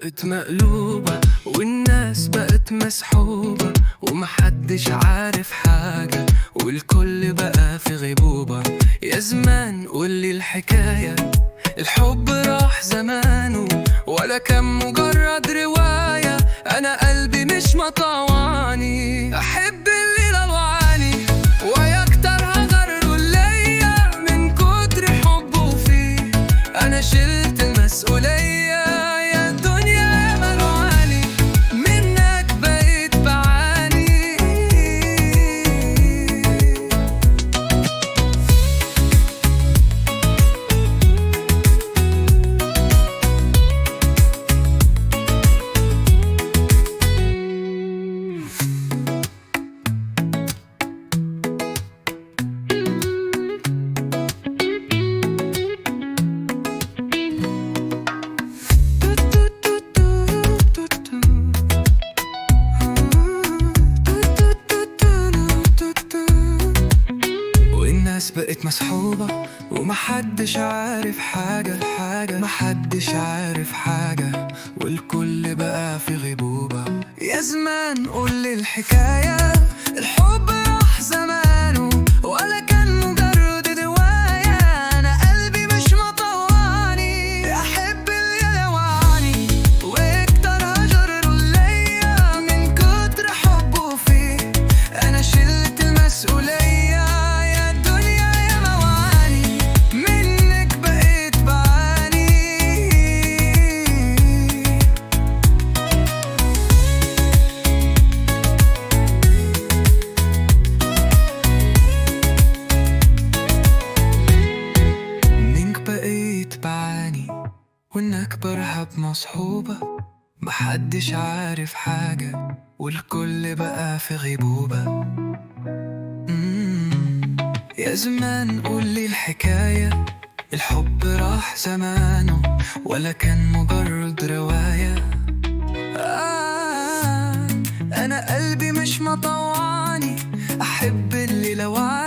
بقت مقلوبة والناس بقت مسحوبة ومحدش عارف حاجة والكل بقى في غيبوبة. يا زمان قولي الحكاية، الحب راح زمانه ولا كان مجرد رواية. أنا قلبي مش مطوعني أحب اللي لوعاني ويا أكتر هغره ليا من كتر حبه فيه. أنا شلت المسؤولية يا دنيا يا ملواني، منك بقيت بعاني. والناس بقت مسحوبة ومحدش عارف حاجة، محدش عارف حاجة والكل بقى في غيبوبة. يا زمان قولي الحكاية، الحب راح زمانه ولا كان مجرد رواية. أنا قلبي مش مطوعني أحب اللي لوعاني واكتر هجره ليا من كتر حبه فيه. أنا شلت المسؤولية وإنك برهب مصحوبة، محدش عارف حاجة والكل بقى في غيبوبة. يا زمان قولي الحكاية، الحب راح زمانه ولا كان مجرد رواية. أنا قلبي مش مطوعني أحب اللي لوعاني.